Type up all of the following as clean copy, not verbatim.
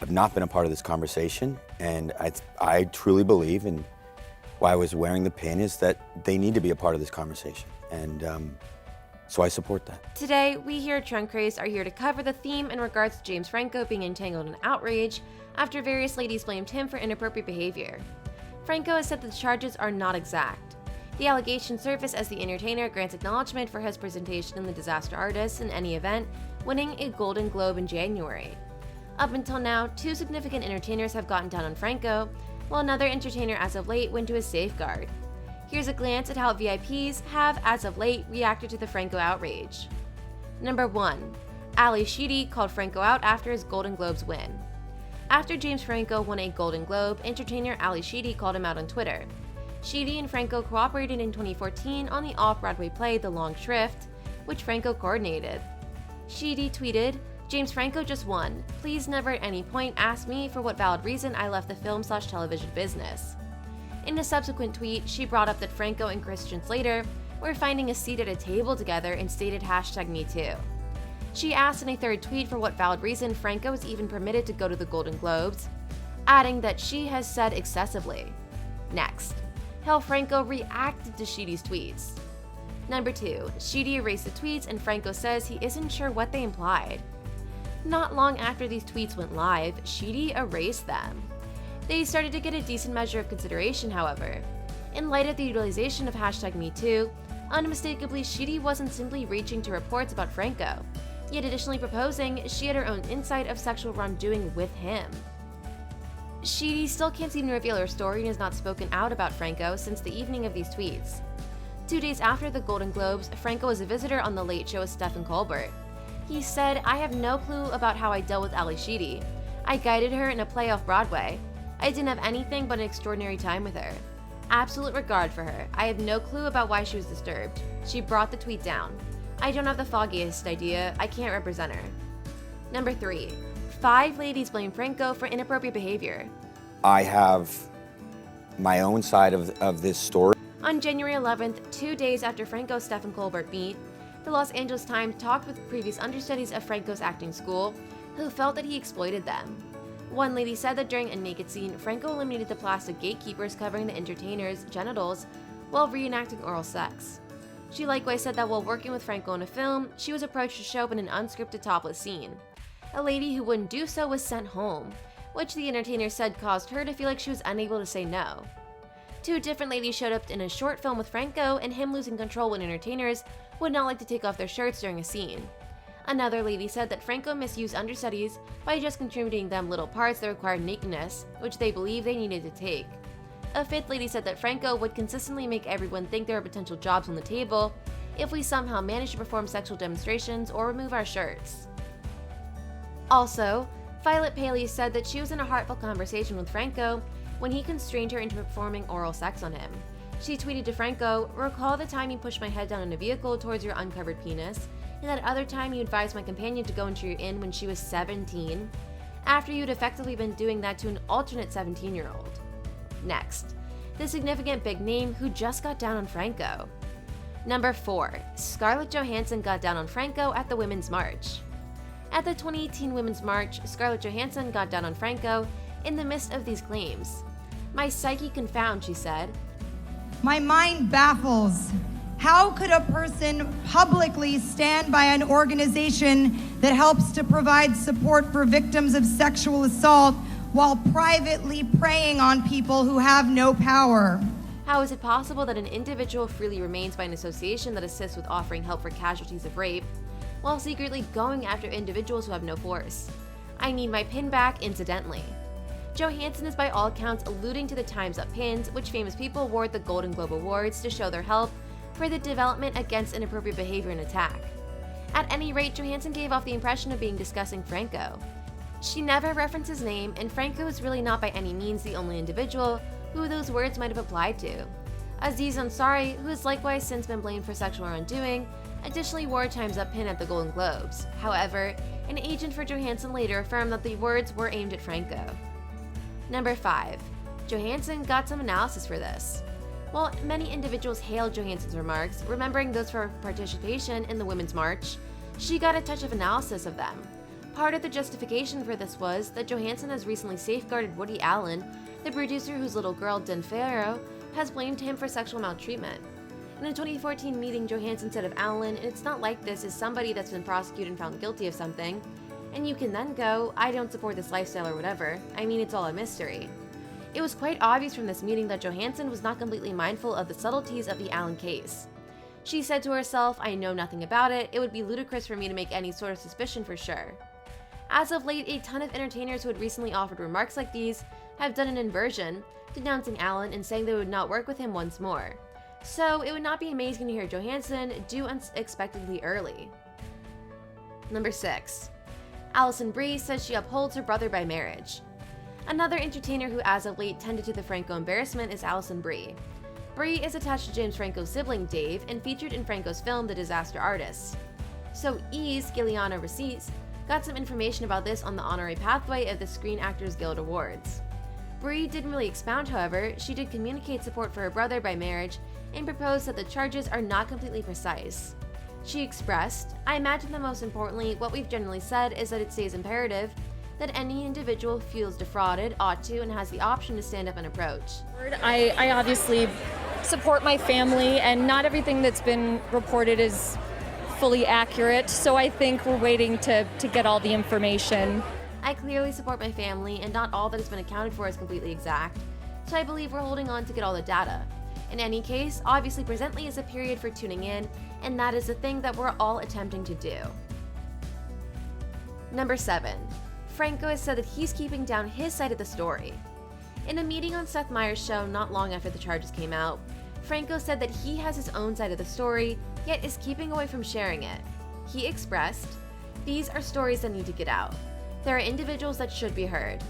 I've not been a part of this conversation, and I truly believe, and why I was wearing the pin is that they need to be a part of this conversation, and so I support that. Today, we here at Trend Craze are here to cover the theme in regards to James Franco being entangled in outrage after various ladies blamed him for inappropriate behavior. Franco has said that the charges are not exact. The allegations surface as the entertainer grants acknowledgement for his presentation in The Disaster Artist in any event, winning a Golden Globe in January. Up until now, 2 significant entertainers have gotten down on Franco, while another entertainer as of late went to his safeguard. Here's a glance at how VIPs have, as of late, reacted to the Franco outrage. Number 1. Ali Sheedy called Franco out after his Golden Globes win. After James Franco won a Golden Globe, entertainer Ali Sheedy called him out on Twitter. Sheedy and Franco cooperated in 2014 on the off-Broadway play The Long Shrift, which Franco coordinated. Sheedy tweeted, "James Franco just won. Please never at any point ask me for what valid reason I left the film/television business." In a subsequent tweet, she brought up that Franco and Christian Slater were finding a seat at a table together and stated #MeToo. She asked in a third tweet for what valid reason Franco was even permitted to go to the Golden Globes, adding that she has said excessively. Next, how Franco reacted to Sheedy's tweets. Number 2, Sheedy erased the tweets and Franco says he isn't sure what they implied. Not long after these tweets went live, Sheedy erased them. They started to get a decent measure of consideration, however. In light of the utilization of #MeToo, unmistakably Sheedy wasn't simply reaching to reports about Franco, yet additionally proposing she had her own insight of sexual wrongdoing with him. Sheedy still can't seem to reveal her story and has not spoken out about Franco since the evening of these tweets. 2 days after the Golden Globes, Franco was a visitor on The Late Show with Stephen Colbert. He said, "I have no clue about how I dealt with Ali Sheedy. I guided her in a play off Broadway. I didn't have anything but an extraordinary time with her. Absolute regard for her. I have no clue about why she was disturbed. She brought the tweet down. I don't have the foggiest idea. I can't represent her." Number 3. 5 ladies blame Franco for inappropriate behavior. I have my own side of this story. On January 11th, 2 days after Franco's Stephen Colbert meet, the Los Angeles Times talked with previous understudies of Franco's acting school, who felt that he exploited them. One lady said that during a naked scene, Franco eliminated the plastic gatekeepers covering the entertainer's genitals while reenacting oral sex. She likewise said that while working with Franco in a film, she was approached to show up in an unscripted topless scene. A lady who wouldn't do so was sent home, which the entertainer said caused her to feel like she was unable to say no. 2 different ladies showed up in a short film with Franco and him losing control when entertainers would not like to take off their shirts during a scene. Another lady said that Franco misused understudies by just contributing them little parts that required nakedness, which they believed they needed to take. A 5th lady said that Franco would consistently make everyone think there were potential jobs on the table if we somehow managed to perform sexual demonstrations or remove our shirts. Also, Violet Paley said that she was in a heartfelt conversation with Franco when he constrained her into performing oral sex on him. She tweeted to Franco, "Recall the time you pushed my head down in a vehicle towards your uncovered penis, and that other time you advised my companion to go into your inn when she was 17, after you'd effectively been doing that to an alternate 17-year-old. Next, the significant big name who just got down on Franco. Number 4. Scarlett Johansson got down on Franco at the Women's March. At the 2018 Women's March, Scarlett Johansson got down on Franco in the midst of these claims. "My psyche confounds," she said. "My mind baffles. How could a person publicly stand by an organization that helps to provide support for victims of sexual assault while privately preying on people who have no power? How is it possible that an individual freely remains by an association that assists with offering help for casualties of rape, while secretly going after individuals who have no force? I need my pin back, incidentally." Johansson is by all accounts alluding to the Time's Up pins, which famous people award the Golden Globe Awards to show their help for the development against inappropriate behavior and attack. At any rate, Johansson gave off the impression of being discussing Franco. She never referenced his name, and Franco is really not by any means the only individual who those words might have applied to. Aziz Ansari, who has likewise since been blamed for sexual wrongdoing, additionally wore a Time's Up pin at the Golden Globes. However, an agent for Johansson later affirmed that the words were aimed at Franco. Number 5. Johansson got some analysis for this. While many individuals hailed Johansson's remarks, remembering those for participation in the Women's March, she got a touch of analysis of them. Part of the justification for this was that Johansson has recently safeguarded Woody Allen, the producer whose little girl, Den Faro, has blamed him for sexual maltreatment. In a 2014 meeting, Johansson said of Allen, "It's not like this is somebody that's been prosecuted and found guilty of something, and you can then go, I don't support this lifestyle or whatever. I mean, it's all a mystery." It was quite obvious from this meeting that Johansson was not completely mindful of the subtleties of the Allen case. She said to herself, "I know nothing about it. It would be ludicrous for me to make any sort of suspicion for sure." As of late, a ton of entertainers who had recently offered remarks like these have done an inversion, denouncing Allen and saying they would not work with him once more. So it would not be amazing to hear Johansson do unexpectedly early. Number 6. Alison Brie says she upholds her brother by marriage. Another entertainer who as of late tended to the Franco embarrassment is Alison Brie. Brie is attached to James Franco's sibling Dave and featured in Franco's film The Disaster Artist. So E's Giuliana Receipts got some information about this on the honorary pathway of the Screen Actors Guild Awards. Brie didn't really expound, however. She did communicate support for her brother by marriage and proposed that the charges are not completely precise. She expressed, "I imagine that most importantly, what we've generally said is that it stays imperative that any individual who feels defrauded ought to and has the option to stand up and approach." I obviously support my family, and not everything that's been reported is fully accurate, so I think we're waiting to get all the information. "I clearly support my family, and not all that has been accounted for is completely exact, so I believe we're holding on to get all the data. In any case, obviously presently is a period for tuning in, and that is the thing that we're all attempting to do." Number 7. Franco has said that he's keeping down his side of the story. In a meeting on Seth Meyers' show not long after the charges came out, Franco said that he has his own side of the story, yet is keeping away from sharing it. He expressed, "These are stories that need to get out. There are individuals that should be heard.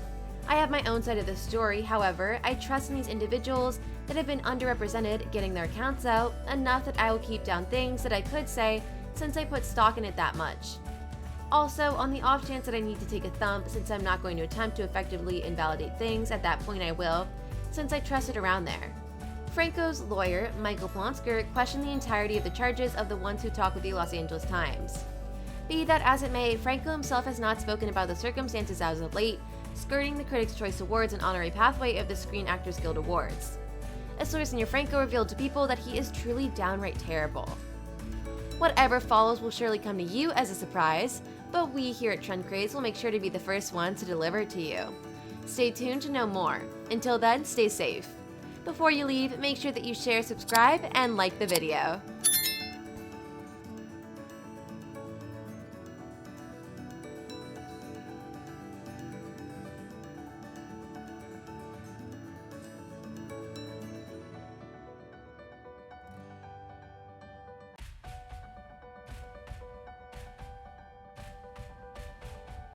I have my own side of the story, however, I trust in these individuals that have been underrepresented getting their accounts out enough that I will keep down things that I could say since I put stock in it that much. Also, on the off chance that I need to take a thump, since I'm not going to attempt to effectively invalidate things, at that point I will, since I trust it around there." Franco's lawyer, Michael Plonsker, questioned the entirety of the charges of the ones who talked with the Los Angeles Times. Be that as it may, Franco himself has not spoken about the circumstances as of late, skirting the Critics' Choice Awards and honorary pathway of the Screen Actors Guild Awards. A source near Franco revealed to People that he is truly downright terrible. Whatever follows will surely come to you as a surprise, but we here at Trend Craze will make sure to be the first ones to deliver it to you. Stay tuned to know more. Until then, stay safe. Before you leave, make sure that you share, subscribe, and like the video.